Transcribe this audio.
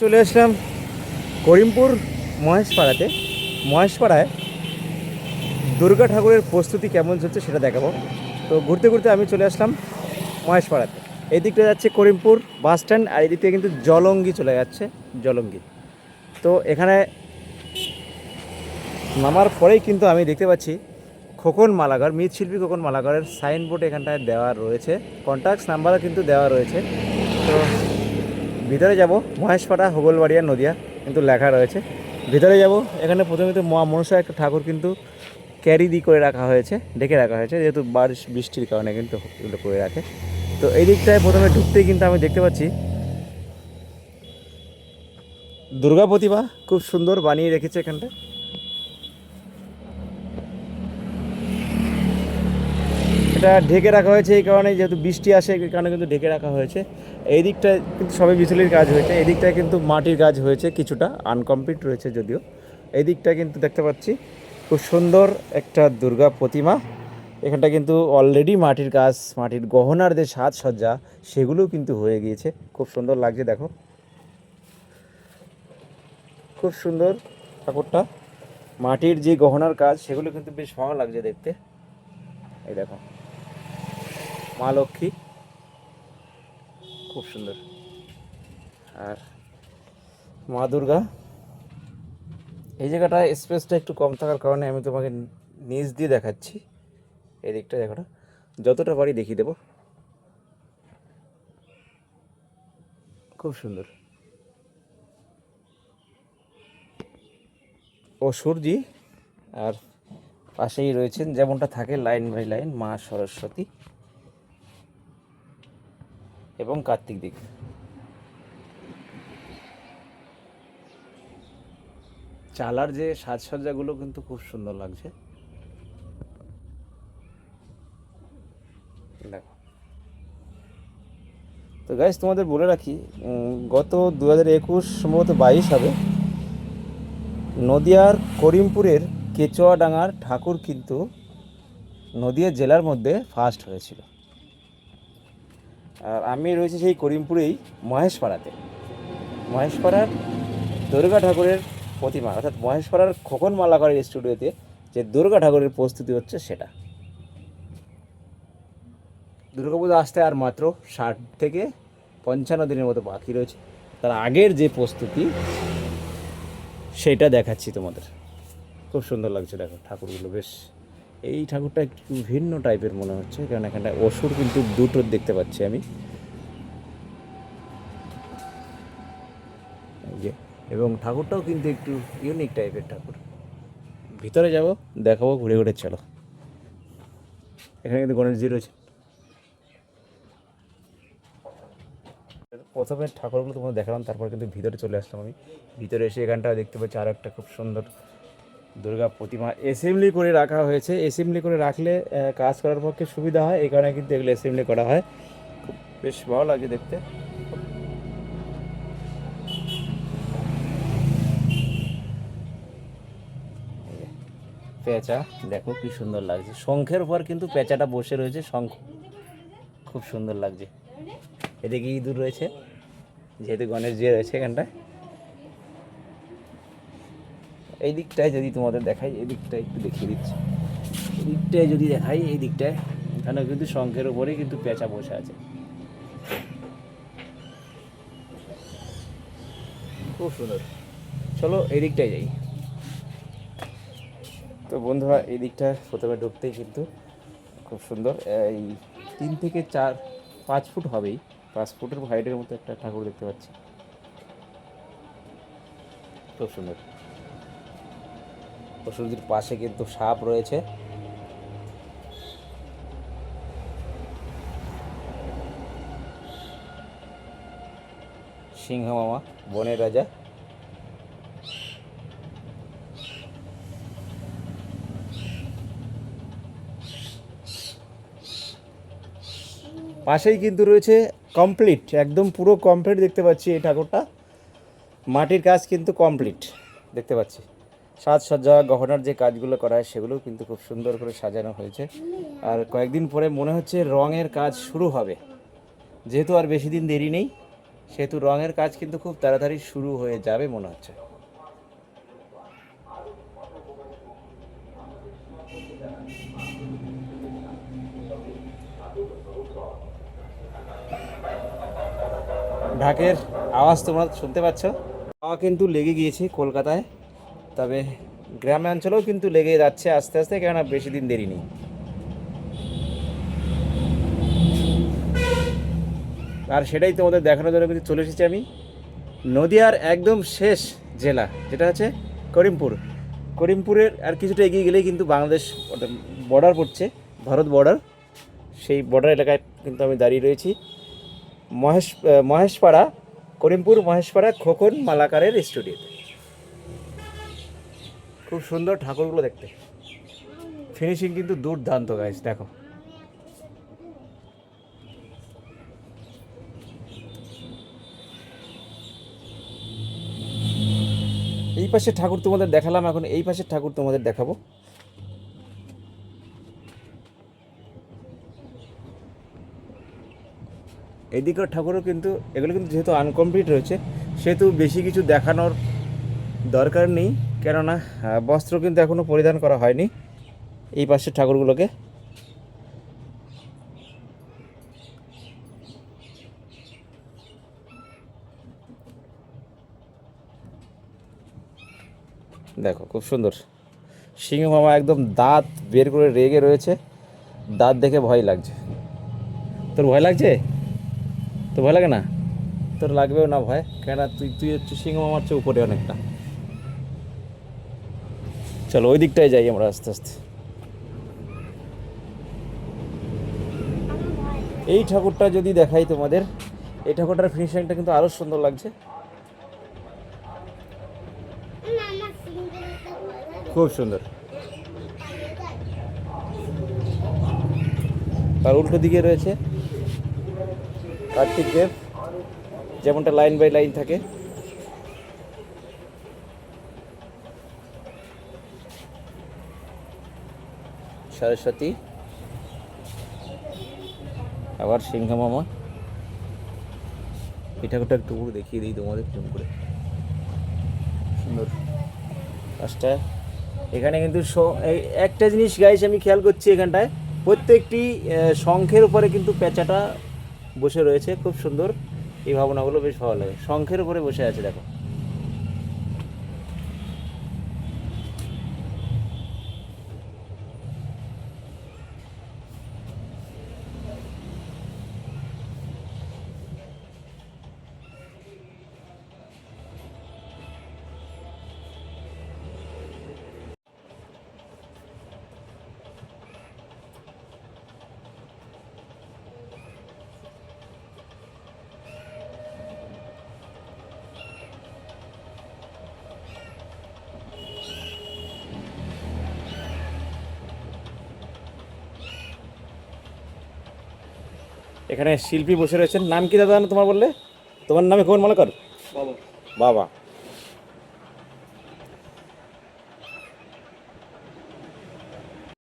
চলে আসলাম করিমপুর মহেশপাড়াতে। মহেশপাড়ায় দুর্গা ঠাকুরের প্রস্তুতি কেমন চলছে সেটা দেখাবো। তো ঘুরতে ঘুরতে আমি চলে আসলাম মহেশপাড়াতে। এই দিকটা যাচ্ছে করিমপুর বাস স্ট্যান্ড, আর এই দিক থেকে কিন্তু জলঙ্গি চলে যাচ্ছে, জলঙ্গি। তো এখানে নামার পরেই কিন্তু আমি দেখতে পাচ্ছি খোকন মালাগর, মৃৎশিল্পী খোকন মালাগরের সাইনবোর্ড এখানটায় দেওয়া রয়েছে, কন্ট্যাক্ট নাম্বারও কিন্তু দেওয়া রয়েছে। তো ভিতরে যাব, মহেশপাড়া হোগলবাড়িয়া নদিয়া কিন্তু লেখা রয়েছে। ভিতরে যাব, এখানে প্রথমে তো মা মনসা একটা ঠাকুর কিন্তু ক্যারি দিয়ে করে রাখা হয়েছে, ডেকে রাখা হয়েছে, যেহেতু বারিশ বৃষ্টির কারণে কিন্তু এগুলো করে রাখে। তো এই দিকটায় প্রথমে ঢুকতেই কিন্তু আমি দেখতে পাচ্ছি দুর্গা প্রতিমা খুব সুন্দর বানিয়ে রেখেছে এখানটায়। এটা ঢেকে রাখা হয়েছে এই কারণে, যেহেতু বৃষ্টি আসে এই কারণে কিন্তু ঢেকে রাখা হয়েছে। এই দিকটায় কিন্তু সবাই বিচুলির কাজ হয়েছে, এই দিকটায় কিন্তু মাটির কাজ হয়েছে, কিছুটা আনকমপ্লিট রয়েছে যদিও। এই দিকটায় কিন্তু দেখতে পাচ্ছি খুব সুন্দর একটা দুর্গা প্রতিমা। এখানটা কিন্তু অলরেডি মাটির কাজ, মাটির গহনার যে সাজসজ্জা সেগুলোও কিন্তু হয়ে গিয়েছে, খুব সুন্দর লাগছে। দেখো খুব সুন্দর ঠাকুরটা, মাটির যে গহনার কাজ সেগুলো কিন্তু বেশ ভালো লাগছে দেখতে। এই দেখো মা লক্ষ্মী, খুব সুন্দর। আর মা দুর্গা, এই জায়গাটায় স্পেসটা একটু কম থাকার কারণে আমি তোমাকে নিচ দিয়ে দেখাচ্ছি। এই দিকটা দেখো, যতটা পারি দেখিয়ে দেবো। খুব সুন্দর অসুরজি, আর পাশেই রয়েছেন যেমনটা থাকে লাইন বাই লাইন মা সরস্বতী এবং কার্তিক দিক। চালার যে সাজসজ্জাগুলো কিন্তু খুব সুন্দর লাগছে। দেখো তো গাইস, তোমাদের বলে রাখি, গত 2021 সম্ভবত 22 হবে, নদিয়ার করিমপুরের কেচুয়াডাঙ্গার ঠাকুর কিন্তু নদিয়া জেলার মধ্যে ফার্স্ট হয়েছিল। আর আমি রয়েছি সেই করিমপুরেই মহেশপাড়াতে। মহেশপাড়ার দুর্গা ঠাকুরের প্রতিমা, অর্থাৎ মহেশপাড়ার খোকন মালাকারের স্টুডিওতে যে দুর্গা ঠাকুরের প্রস্তুতি হচ্ছে সেটা। দুর্গাপূজা আসতে আর মাত্র 60 থেকে 55 দিনের মতো বাকি রয়েছে। তার আগের যে প্রস্তুতি সেটা দেখাচ্ছি তোমাদের। খুব সুন্দর লাগছে দেখো ঠাকুরগুলো, বেশ। এই ঠাকুরটা একটু ভিন্ন টাইপের মনে হচ্ছে, কারণ এখানটা অসুর কিন্তু দুটো দেখতে পাচ্ছি আমি, এবং ঠাকুরটাও কিন্তু একটু ইউনিক টাইপের ঠাকুর। ভিতরে যাব, দেখাবো, ঘুরে ঘুরে চলো। এখানে কিন্তু গণেশজি রয়েছে। প্রথমে ঠাকুরগুলো তোমাদের দেখালাম, তারপর কিন্তু ভিতরে চলে আসলাম আমি। ভিতরে এসে এখানটা দেখতে পাচ্ছি আরও একটা খুব সুন্দর দুর্গা প্রতিমা অ্যাসেম্বলি করে রাখা হয়েছে। অ্যাসেম্বলি করে রাখলে কাজ করার পক্ষে সুবিধা হয়, এই কারণে কিন্তু এগুলো অ্যাসেম্বলি করা হয়। খুব বেশ ভালো লাগে দেখতে। পেঁচা দেখো কি সুন্দর লাগছে, শঙ্খের উপর কিন্তু পেঁচাটা বসে রয়েছে, শঙ্খ খুব সুন্দর লাগছে। এদিকে ইঁদুর রয়েছে, যেহেতু গণেশজি রয়েছে এখানটায়। এই দিকটায় যদি তোমাদের দেখাই, এই দিকটায় একটু দেখিয়ে দিচ্ছি, এই দিকটায় যদি দেখাই, এই দিকটায় এখানে কিন্তু শঙ্খের উপরেই কিন্তু পেঁচা বসে আছে, খুব সুন্দর। চলো এই দিকটায় যাই। তো বন্ধুরা, এই দিকটা প্রথমে ঢুকতেই কিন্তু খুব সুন্দর, এই 3 থেকে 4-5 ফুট হবেই, 5 ফুটের হাইটের মতো একটা ঠাকুর দেখতে পাচ্ছি, খুব সুন্দর। অসুরজির পাশে কিন্তু সাপ রয়েছে, সিংহ মামা বনের রাজা। পাশেই কিন্তু রয়েছে কমপ্লিট, একদম পুরো কমপ্লিট দেখতে পাচ্ছি এই ঠাকুরটা, মাটির কাজ কিন্তু কমপ্লিট দেখতে পাচ্ছি। সাজসজ্জা গহনার যে কাজগুলো করা হয় সেগুলোও কিন্তু খুব সুন্দর করে সাজানো হয়েছে। আর কয়েকদিন পরে মনে হচ্ছে রঙের কাজ শুরু হবে, যেহেতু আর বেশি দিন দেরি নেই, সেহেতু রঙের কাজ কিন্তু খুব তাড়াতাড়ি শুরু হয়ে যাবে মনে হচ্ছে। ঢাকের আওয়াজ তোমরা শুনতে পাচ্ছ। হাওয়া কিন্তু লেগে গিয়েছে কলকাতায়, তবে গ্রামে অঞ্চলেও কিন্তু লেগে যাচ্ছে আস্তে আস্তে, কেননা বেশি দিন দেরি নেই। আর সেটাই তোমাদের দেখানোর জন্য কিন্তু চলে এসেছি আমি নদিয়ার একদম শেষ জেলা, যেটা হচ্ছে করিমপুর। করিমপুরের আর কিছুটা এগিয়ে গেলেই কিন্তু বাংলাদেশ বর্ডার পড়ছে, ভারত বর্ডার। সেই বর্ডার এলাকায় কিন্তু আমি দাঁড়িয়ে রয়েছি। মহেশপাড়া, করিমপুর মহেশপাড়া খোকন মালাকারের স্টুডিওতে। খুব সুন্দর ঠাকুরগুলো দেখতে, ফিনিশিং কিন্তু দুর্দান্ত গাইস, দেখো। এই পাশে ঠাকুর তোমাদের দেখালাম, এখন এই পাশে ঠাকুর তোমাদের দেখাবো। এদিকের ঠাকুরও কিন্তু, এগুলো কিন্তু যেহেতু আনকমপ্লিট রয়েছে, সেহেতু বেশি কিছু দেখানোর দরকার নেই, কেননা বস্ত্র কিন্তু এখনও পরিধান করা হয়নি এই পাশের ঠাকুরগুলোকে। দেখো খুব সুন্দর। সিংহ মামা একদম দাঁত বের করে রেগে রয়েছে, দাঁত দেখে ভয় লাগছে। তোর ভয় লাগছে? তোর ভয় লাগে না? তোর লাগবেও না ভয়, কেননা তুই হচ্ছে সিংহ মামার চেয়ে উপরে অনেকটা। চলো ওই দিকটায় যাই আমরা আস্তে আস্তে। এই ঠাকুরটা যদি দেখাই তোমাদের, এই ঠাকুরটার ফিনিশিংটা কিন্তু আরও সুন্দর লাগছে, খুব সুন্দর। তার উল্টো দিকে রয়েছে কার্তিক দেব, যেমনটা লাইন বাই লাইন থাকে। সরস্বতী, আবার সিংহ মামা। এই ঠাকুরটা একটু দেখিয়ে দিই তোমাদের জুম করে, সুন্দর কাজটা। এখানে কিন্তু একটা জিনিস গাইস আমি খেয়াল করছি, এখানটায় প্রত্যেকটি শঙ্খের উপরে কিন্তু পেঁচাটা বসে রয়েছে, খুব সুন্দর। এই ভাবনাগুলো বেশ ভালো লাগে, শঙ্খের উপরে বসে আছে দেখো। এখানে শিল্পী বসে রয়েছেন। নাম কি দাদা তোমার বললে? তোমার নামে খোকন মালাকার? বাবা। বাবা